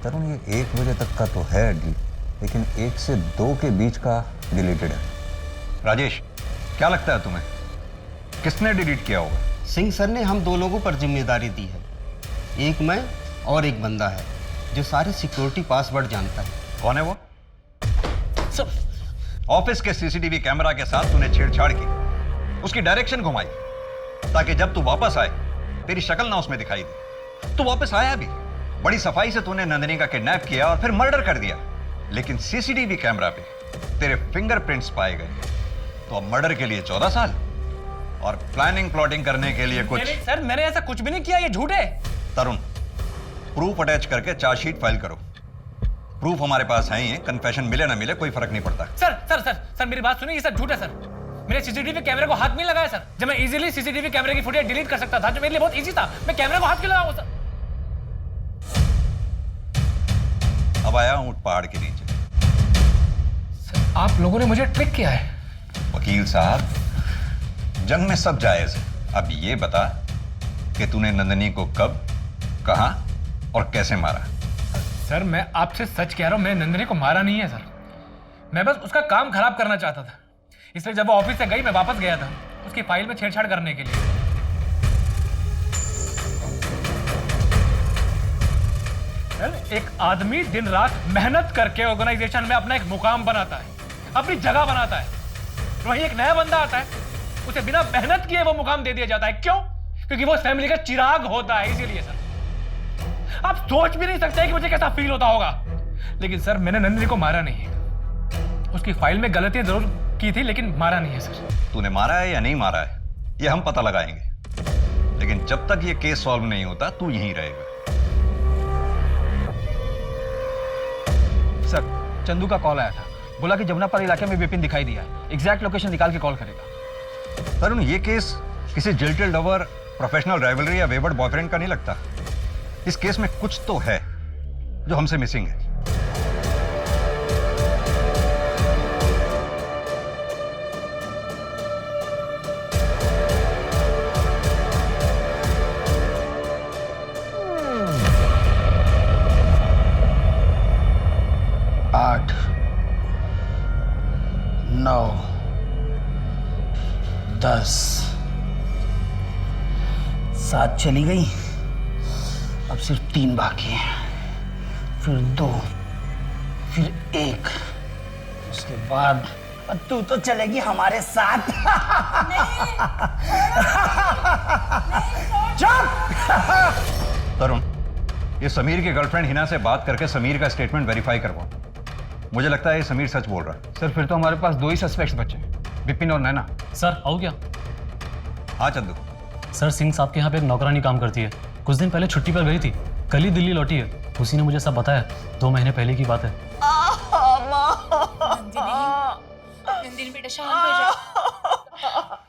तरुण, ये 1 बजे तक का तो है डिलीट, लेकिन 1 से 2 के बीच का डिलीटेड है। राजेश, क्या लगता है तुम्हें किसने डिलीट किया होगा? सिंह सर ने हम 2 लोगों पर जिम्मेदारी दी है। एक मैं और एक बंदा है जो सारे सिक्योरिटी पासवर्ड जानता है। कौन है वो? ऑफिस के सीसीटीवी कैमरा के साथ तूने छेड़छाड़ की, उसकी डायरेक्शन घुमाई ताकि जब तू वापस आए तेरी शक्ल ना उसमें दिखाई दे। तू वापस आया भी, बड़ी सफाई से तूने नंदिनी का किडनैप किया और फिर मर्डर कर दिया, लेकिन सीसीटीवी कैमरा पे तेरे फिंगरप्रिंट्स पाए गए। तो अब मर्डर के लिए 14 साल और प्लानिंग प्लॉटिंग करने के लिए कुछ। सर मैंने ऐसा कुछ भी नहीं किया, ये झूठ है। तरुण, प्रूफ अटैच करके चार्जशीट फाइल करो। प्रूफ हमारे पास है ही है, कन्फेशन मिले ना मिले कोई फर्क नहीं पड़ता। सर मेरी बात सुनिए, ये सब झूठ है सर। मेरे सीसीटीवी कैमरे को हाथ नहीं लगाया सर। जब मैं इजीली सीसीटीवी कैमरे की फुटेज डिलीट कर सकता था, जो मेरे लिए बहुत इजी था, मैं कैमरे को हाथ क्यों लगाऊं सर? अब आया ऊंट पहाड़ के नीचे। सर आप लोगों ने मुझे ट्रिक किया है। वकील साहब, जंग में सब जायज है। अब ये बता कि तूने नंदिनी को कब, कहां और कैसे मारा? सर मैं आपसे सच कह रहा हूं, मैंने नंदिनी को मारा नहीं है सर। मैं बस उसका काम खराब करना चाहता था, इसलिए जब वो ऑफिस से गई मैं वापस गया था उसकी फाइल में छेड़छाड़ करने के लिए। सर एक आदमी दिन रात मेहनत करके ऑर्गेनाइजेशन में अपना एक मुकाम बनाता है, अपनी जगह बनाता है, वहीं एक नया बंदा आता है, उसे बिना मेहनत किए वो मुकाम दे दिया जाता है। क्यों? क्योंकि वो फैमिली का चिराग होता है, इसीलिए सर। आप सोच भी नहीं सकते कि मुझे कैसा फील होता होगा। लेकिन सर मैंने नंदिनी को मारा नहीं है, उसकी फाइल में गलतियां जरूर की थी, लेकिन मारा नहीं है सर। तूने मारा है या नहीं मारा है ये हम पता लगाएंगे, लेकिन जब तक ये केस सॉल्व नहीं होता तू यहीं रहेगा। सर चंदू का कॉल आया था, बोला कि जमुनापाल इलाके में विपिन दिखाई दिया है, एग्जैक्ट लोकेशन निकाल के कॉल करेगा। तरुण, ये केस किसी जिल्टेड लवर, प्रोफेशनल राइवलरी या वेवर्ड बॉयफ्रेंड का नहीं लगता। इस केस में कुछ तो है जो हमसे मिसिंग है। आठ, 9, 10, 7 चली गई। अब सिर्फ 3 बाकी हैं, फिर 2, फिर 1, उसके बाद तू तो चलेगी हमारे साथ। तरुण, ये समीर की गर्लफ्रेंड हिना से बात करके समीर का स्टेटमेंट वेरीफाई करवाओ। मुझे लगता है ये समीर सच बोल रहा है। सर फिर तो हमारे पास 2 ही सस्पेक्ट्स बचे, विपिन और नैना। सर आओ क्या? हाँ चंदू। सर सिंह साहब के यहाँ पे एक नौकरानी काम करती है, कुछ दिन पहले छुट्टी पर गई थी, कल ही दिल्ली लौटी है। उसी ने मुझे सब बताया, 2 महीने पहले की बात है। नंदिनी बेटा शांत हो जा।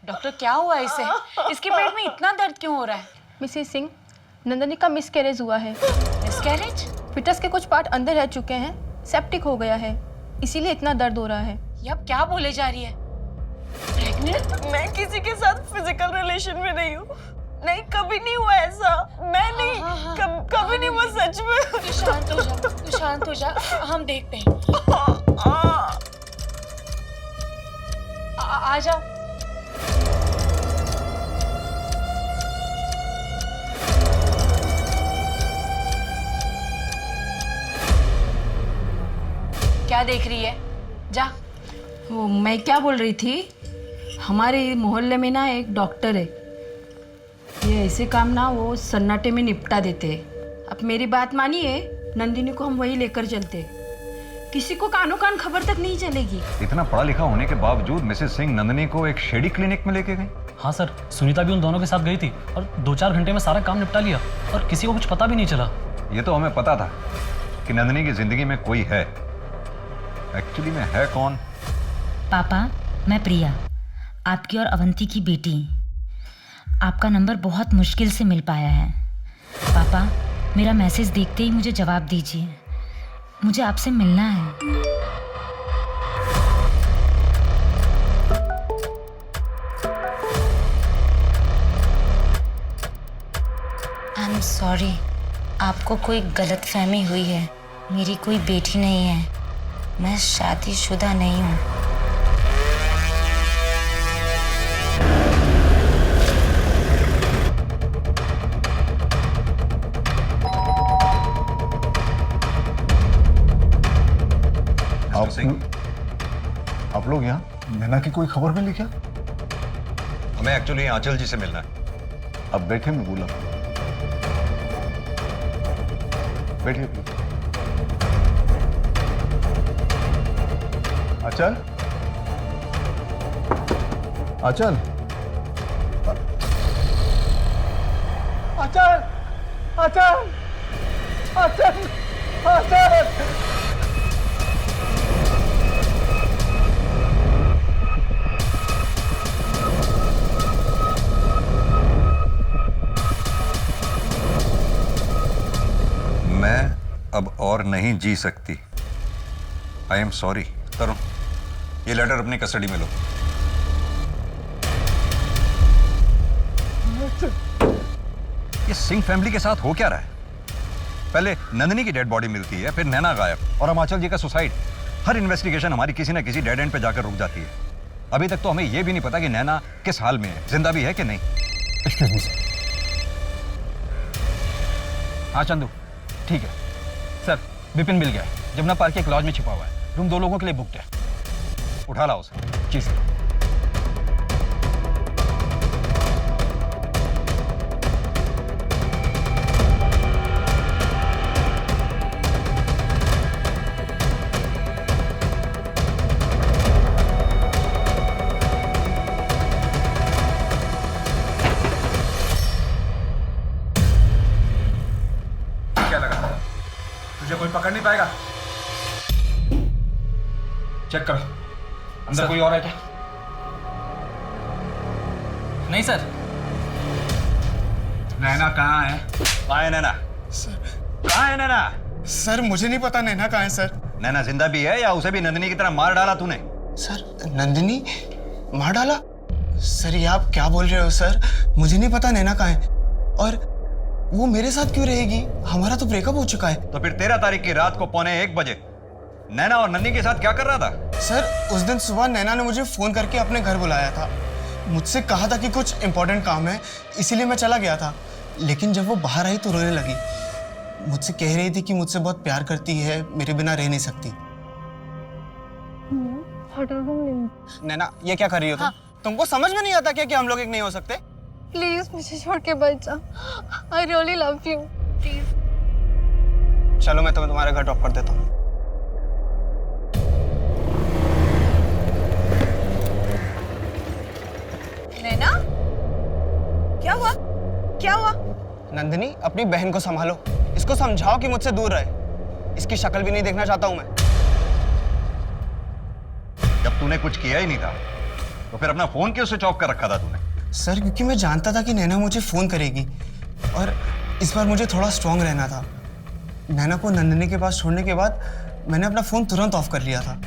डॉक्टर क्या हुआ इसे? इसके पेट में इतना दर्द क्यों हो रहा है? मिसेस सिंह, नंदनी का मिसकैरेज हुआ है। मिसकैरेज? फिटस के कुछ पार्ट अंदर रह चुके हैं, सेप्टिक हो गया है, इसीलिए इतना दर्द हो रहा है। ये अब क्या बोले जा रही है? प्रेग्नेंट? मैं किसी के साथ फिजिकल रिलेशन में नहीं हूँ। नहीं, कभी नहीं हुआ ऐसा। मैं नहीं, कभी नहीं हुआ सच में। तू शांत हो जा, तू शांत हो जा, हम देखते हैं। आ जाओ। क्या देख रही है? जा। वो मैं क्या बोल रही थी, हमारे मोहल्ले में ना एक डॉक्टर है, ये ऐसे काम ना वो सन्नाटे में निपटा देते हैं। अब मेरी बात मानिए, नंदिनी को हम वही लेकर चलते, किसी को कानों कान खबर तक नहीं चलेगी। इतना पढ़ा लिखा होने के बावजूद मिसेस सिंह नंदिनी को एक शेडी क्लिनिक में लेके गई। हाँ सर, सुनीता भी उन दोनों के साथ गई थी और 2-4 घंटे में सारा काम निपटा लिया और किसी को कुछ पता भी नहीं चला। ये तो हमें पता था कि नंदिनी की जिंदगी में कोई है, एक्चुअली में है कौन? पापा, मैं प्रिया, आपकी और अवंती की बेटी। आपका नंबर बहुत मुश्किल से मिल पाया है। पापा, मेरा मैसेज देखते ही मुझे जवाब दीजिए, मुझे आपसे मिलना है। आई एम सॉरी, आपको कोई गलतफहमी हुई है। मेरी कोई बेटी नहीं है, मैं शादीशुदा नहीं हूँ। आप लोग यहाँ नैना की कोई खबर मिली क्या? हमें एक्चुअली आंचल जी से मिलना है। अब बैठे, मैं बोला बैठिए। आंचल, आंचल, आंचल, आंचल, आंचल, आंचल। मैं अब और नहीं जी सकती। I am sorry. तरुण, ये लेटर अपनी कस्टडी में लो। ये सिंह फैमिली के साथ हो क्या रहा है? पहले नंदिनी की डेड बॉडी मिलती है, फिर नैना गायब, और हिमाचल जी का सुसाइड। हर इन्वेस्टिगेशन हमारी किसी ना किसी डेड एंड पे जाकर रुक जाती है। अभी तक तो हमें यह भी नहीं पता कि नैना किस हाल में है, जिंदा भी है कि नहीं। Excuse me sir. हाँ चंदू, ठीक है सर। विपिन मिल गया है, जमुना पार्क के एक लॉज में छिपा हुआ है। रूम 2 लोगों के लिए बुकड है। उठा लाओ उसे। जी सर। क्या लगा तुझे कोई पकड़ नहीं पाएगा? चेक करो, अंदर कोई और है क्या? नहीं सर। नैना कहाँ है? कहाँ है नैना? कहाँ है नैना? सर मुझे नहीं पता नैना कहाँ है सर। नैना जिंदा भी है या उसे भी नंदिनी की तरह मार डाला तूने? सर नंदिनी मार डाला? सर ये आप क्या बोल रहे हो सर? मुझे नहीं पता नैना कहाँ है, और वो मेरे साथ क्यों रहेगी? हमारा तो ब्रेकअप हो चुका है। तो फिर 13 तारीख की रात को 1:45 बजे नैना और नंदी के साथ क्या कर रहा था? सर उस दिन सुबह नैना ने मुझे फोन करके अपने घर बुलाया था, मुझसे कहा था कि कुछ इंपॉर्टेंट काम है, इसीलिए मैं चला गया था। लेकिन जब वो बाहर आई तो रोने लगी, मुझसे कह रही थी कि मुझसे बहुत प्यार करती है, मेरे बिना रह नहीं सकती। नैना ये क्या कर रही हो तुम? तुमको समझ में नहीं आता क्या कि हम लोग एक नहीं हो सकते? प्लीज मुझे छोड़ के बच जा। I really love you, please. चलो मैं तुम्हारे घर ड्रॉप कर देता हूँ। नैना, क्या हुआ? क्या हुआ? नंदिनी अपनी बहन को संभालो, इसको समझाओ कि मुझसे दूर रहे। इसकी शक्ल भी नहीं देखना चाहता हूं मैं। जब तूने कुछ किया ही नहीं था तो फिर अपना फोन क्यों स्विच ऑफ कर रखा था तूने? सर क्योंकि मैं जानता था कि नैना मुझे फोन करेगी, और इस बार मुझे थोड़ा स्ट्रांग रहना था। नैना को नंदिनी के पास छोड़ने के बाद मैंने अपना फ़ोन तुरंत ऑफ कर लिया था।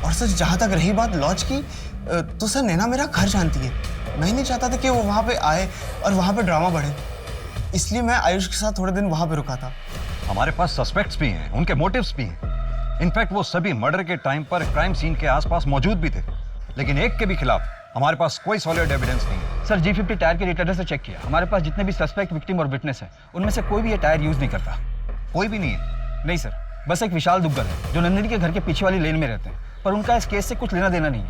और सर जहाँ तक रही बात लॉज की, तो सर नैना मेरा घर जानती है। मैं नहीं चाहता था कि वो वहाँ पे आए और वहाँ पे ड्रामा बढ़े, इसलिए मैं आयुष के साथ थोड़े दिन वहाँ पे रुका था। हमारे पास सस्पेक्ट्स भी हैं, उनके मोटिव्स भी हैं। इनफैक्ट वो सभी मर्डर के टाइम पर क्राइम सीन के आसपास मौजूद भी थे, लेकिन एक के भी खिलाफ हमारे पास कोई सॉलिड एविडेंस नहीं है। सर G50 टायर के रिटर्नर से चेक किया, हमारे पास जितने भी सस्पेक्ट, विक्टिम और विटनेस है उनमें से कोई भी ये टायर यूज नहीं करता। कोई भी नहीं है? नहीं सर, बस एक विशाल दुग्गल है जो नंदिनी के घर के पीछे वाली लेन में रहते हैं, पर उनका इस केस से कुछ लेना देना नहीं है।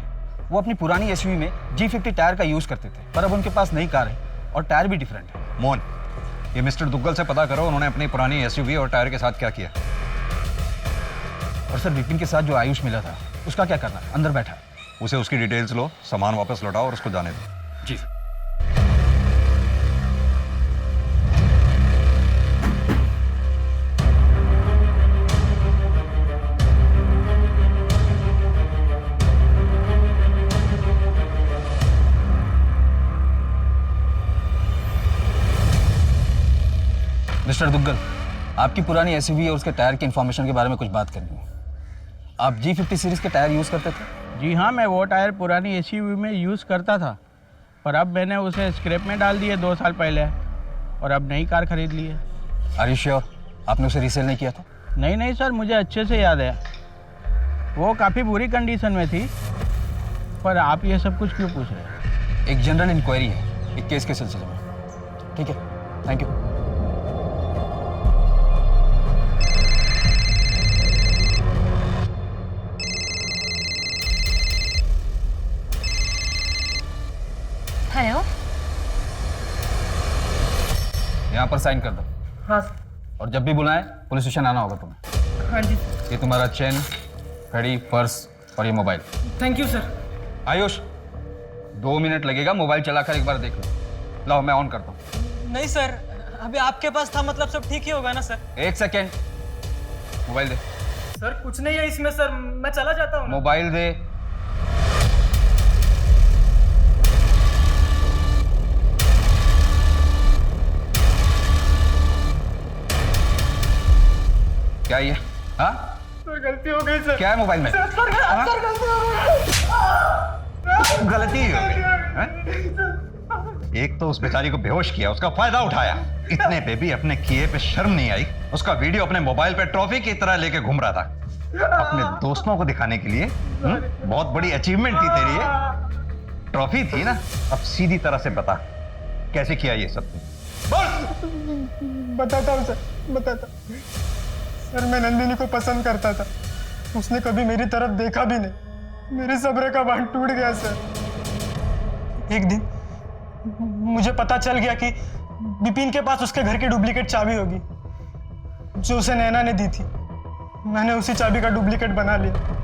वो अपनी पुरानी SUV में G50 टायर का यूज करते थे, पर अब उनके पास नई कार है और टायर भी डिफरेंट है। मोहन, ये मिस्टर दुग्गल से पता करो उन्होंने अपनी पुरानी SUV और टायर के साथ क्या किया। और सर विपिन के साथ जो आयुष मिला था उसका क्या करना, अंदर बैठा है। उसे उसकी डिटेल्स लो, सामान वापस लौटाओ और उसको जाने दो। जी। मिस्टर दुग्गल, आपकी पुरानी SUV और उसके टायर की इंफॉर्मेशन के बारे में कुछ बात करनी है। आप G50 सीरीज के टायर यूज करते थे? जी हाँ, मैं वो टायर पुरानी SUV में यूज़ करता था, पर अब मैंने उसे स्क्रैप में डाल दिए 2 साल पहले, और अब नई कार खरीद ली है। आर यू श्योर आपने उसे रीसेल नहीं किया था? नहीं सर, मुझे अच्छे से याद है, वो काफ़ी बुरी कंडीशन में थी। पर आप ये सब कुछ क्यों पूछ रहे हैं? एक जनरल इंक्वायरी है एक केस के सिलसिले में। ठीक है, थैंक यू। हेलो, यहाँ पर साइन कर दो। हाँ। और जब भी बुलाएं पुलिस स्टेशन आना होगा तुम्हें। हाँ जी। ये तुम्हारा चेन, घड़ी, पर्स और ये mobile. Thank you sir. Ayush, 2 minute लगेगा, मोबाइल चलाकर एक बार देख लो। लाओ मैं ऑन करता हूँ। नहीं सर, अभी आपके पास था, मतलब सब ठीक ही होगा ना सर? 1 सेकेंड, मोबाइल दे। सर कुछ नहीं है इसमें सर, मैं चला जाता हूँ। मोबाइल दे। क्या ये? हाँ? सर गलती हो गई सर। क्या है मोबाइल में? सर गलती हो गई। गलती हो गई। एक तो उस बेचारी को बेहोश किया, उसका फायदा उठाया, इतने पे भी अपने किए पे शर्म नहीं आई। उसका वीडियो अपने मोबाइल पे ट्रॉफी की तरह लेके घूम रहा था, अपने दोस्तों को दिखाने के लिए। बहुत बड़ी अचीवमेंट थी तेरी ये, ट्रॉफी थी ना। अब सीधी तरह से बता कैसे किया ये सब? बताता हूँ सर, बताता। सर मैं नंदिनी को पसंद करता था, उसने कभी मेरी तरफ देखा भी नहीं। मेरे सब्र का बांध टूट गया सर। एक दिन मुझे पता चल गया कि विपिन के पास उसके घर की डुप्लीकेट चाबी होगी जो उसे नैना ने दी थी। मैंने उसी चाबी का डुप्लीकेट बना लिया।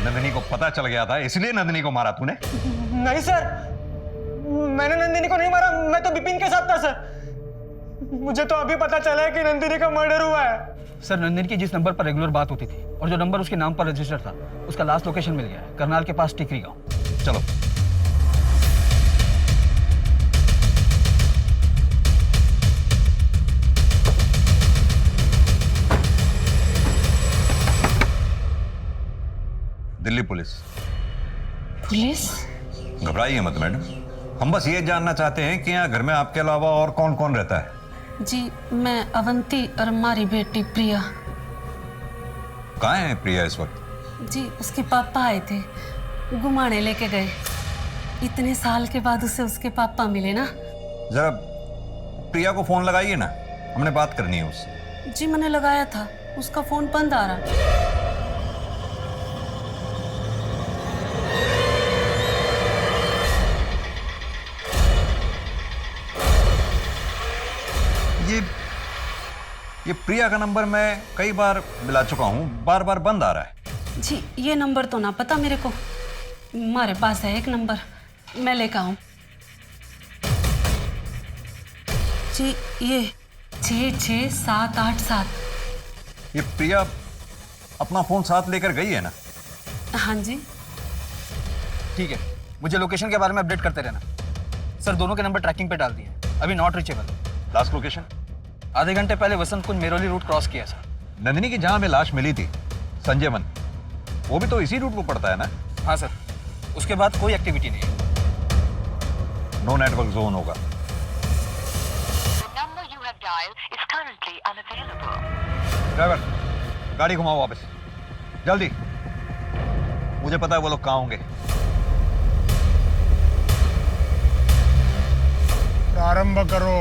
नंदिनी को पता चल गया था, इसलिए नंदिनी को मारा तूने? नहीं सर, मैंने नंदिनी को नहीं मारा, मैं तो विपिन के साथ था सर। मुझे तो अभी पता चला है कि नंदिनी का मर्डर हुआ है। सर नंदिनी की जिस नंबर पर रेगुलर बात होती थी और जो नंबर उसके नाम पर रजिस्टर था, उसका लास्ट लोकेशन मिल गया है, करनाल के पास टिकरी गांव। चलो। दिल्ली पुलिस। पुलिस? घबराइए मत मैडम, हम बस ये जानना चाहते हैं कि यहाँ घर में आपके अलावा और कौन कौन रहता है। जी मैं अवंती और हमारी बेटी प्रिया। कहाँ है प्रिया इस वक्त? जी उसके पापा आए थे, घुमाने लेके गए। इतने साल के बाद उसे उसके पापा मिले ना। जरा प्रिया को फोन लगाइए ना, हमने बात करनी है उससे। जी मैंने लगाया था, उसका फोन बंद आ रहा। ये प्रिया का नंबर मैं कई बार मिला चुका हूँ, बार बार बंद आ रहा है। जी ये नंबर तो ना पता मेरे को, हमारे पास है एक नंबर, मैं लेकर आऊँ। जी ये 66787। ये प्रिया अपना फोन साथ लेकर गई है ना? हाँ जी। ठीक है, मुझे लोकेशन के बारे में अपडेट करते रहना। सर दोनों के नंबर ट्रैकिंग पे डाल दिए हैं, अभी नॉट रीचेबल। Last location? आधे घंटे पहले वसंत कुंज मेरोली रूट क्रॉस किया सर। नंदिनी की जहां में लाश मिली थी, संजय वन, वो भी तो इसी रूट को पड़ता है ना? हाँ सर, उसके बाद कोई एक्टिविटी नहीं है। नो नेटवर्क जोन होगा। ड्राइवर गाड़ी घुमाओ वापस, जल्दी। मुझे पता है वो लोग कहाँ होंगे। प्रारंभ करो।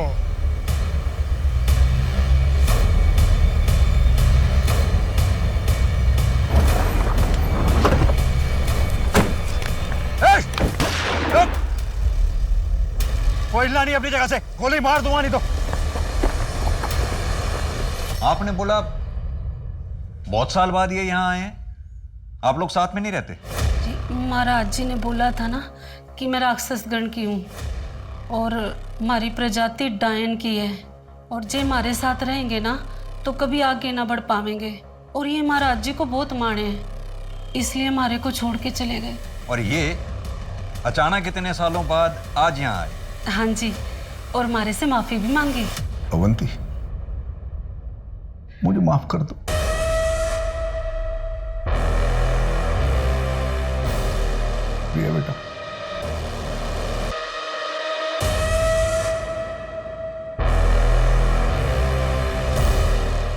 कोई हिलना नहीं अपनी जगह से, गोली मार दूंगा नहीं तो। आपने बोला बहुत साल बाद ये यहाँ आए हैं, आप लोग साथ में नहीं रहते? जी महाराज जी ने बोला था ना कि मैं राक्षस गण की हूँ और हमारी प्रजाति डायन की है, और जे हमारे साथ रहेंगे ना तो कभी आगे ना बढ़ पाएंगे, और ये महाराज जी को बहुत माने हैं, इसलिए हमारे को छोड़ के चले गए। और ये अचानक इतने सालों बाद आज यहाँ आए? हाँ जी, और हमारे से माफी भी मांगी। अवंती, मुझे माफ कर दो। प्रिया बेटा,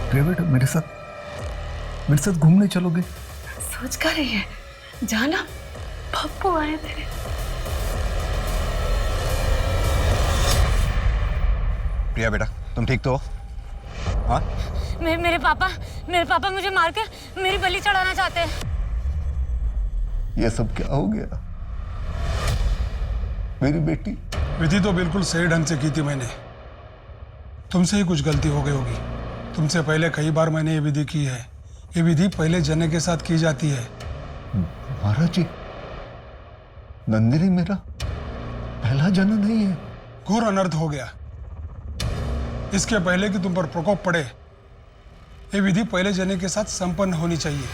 प्रिया बेटा, मेरे साथ घूमने चलोगे? सोच कर रही है, जाना पप्पू आए थे। प्रिया बेटा, तुम ठीक तो हो? हाँ? मेरे पापा मुझे मार के मेरी बलि चढ़ाना चाहते हैं। ये सब क्या हो गया? मेरी बेटी। विधि तो बिल्कुल सही ढंग से की थी मैंने, तुमसे ही कुछ गलती हो गई होगी। तुमसे पहले कई बार मैंने ये विधि की है। ये विधि पहले जने के साथ की जाती है। महाराज जी, नंदिनी मेरा पहला जन नहीं है। घोर अनर्थ हो गया। इसके पहले कि तुम पर प्रकोप पड़े, ये विधि पहले जने के साथ संपन्न होनी चाहिए।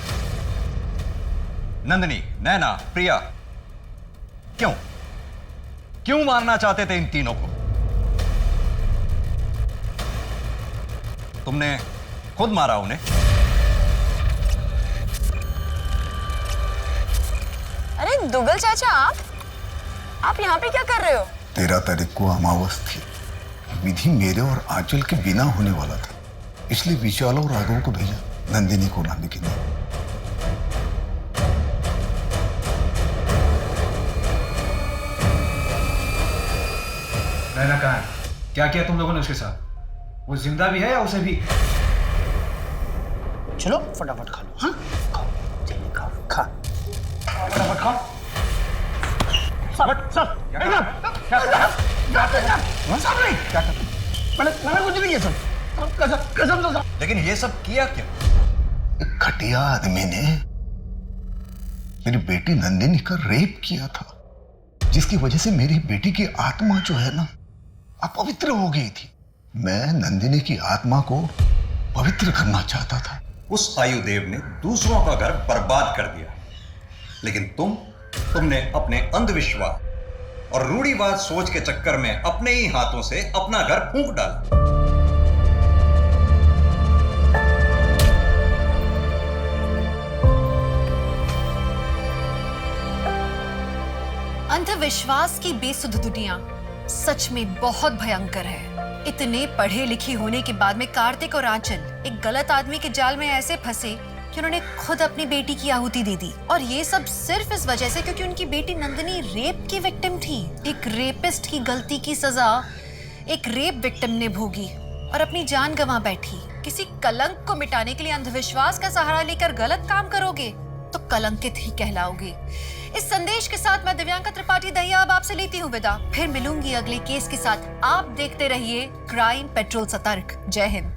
नंदिनी, नैना, प्रिया, क्यों मारना चाहते थे इन तीनों को? तुमने खुद मारा उन्हें? अरे दुग्गल चाचा, आप यहाँ पे क्या कर रहे हो? 13 तारीख को अमावस थी। विधि मेरे और आंचल के बिना होने वाला था, इसलिए विशाल और राघव को भेजा नंदिनी को लाने के लिए। नैना कहाँ है? क्या किया तुम लोगों ने उसके साथ? वो जिंदा भी है या उसे भी? चलो फटाफट खा लो। हाँ खाओ, जल्दी खाओ, खा फटाफट खाओ। सब मैंने कुछ नहीं किया सर, कसम से। लेकिन ये सब किया क्या? एक घटिया आदमी ने मेरी बेटी नंदिनी का रेप किया था, जिसकी वजह से मेरी बेटी की आत्मा जो है ना अपवित्र हो गई थी। मैं नंदिनी की आत्मा को पवित्र करना चाहता था। उस आयुदेव ने दूसरों का घर बर्बाद कर दिया, लेकिन तुमने अपने अंधविश्वास और रूढ़िवाद सोच के चक्कर में अपने ही हाथों से अपना घर फूंक डाला। अंधविश्वास की बेसुध दुनिया सच में बहुत भयंकर है। इतने पढ़े लिखे होने के बाद में कार्तिक और आंचल एक गलत आदमी के जाल में ऐसे फंसे कि उन्होंने खुद अपनी बेटी की आहुति दे दी, और ये सब सिर्फ इस वजह से क्योंकि उनकी बेटी नंदिनी रेप की विक्टिम थी। एक रेपिस्ट की गलती की सजा एक रेप विक्टिम ने भोगी और अपनी जान गंवा बैठी। किसी कलंक को मिटाने के लिए अंधविश्वास का सहारा लेकर गलत काम करोगे तो कलंकित ही कहलाओगे। इस संदेश के साथ मैं दिव्यांका त्रिपाठी दहिया अब आपसे लेती हूँ विदा। फिर मिलूंगी अगले केस के साथ। आप देखते रहिए क्राइम पेट्रोल सतर्क। जय हिंद।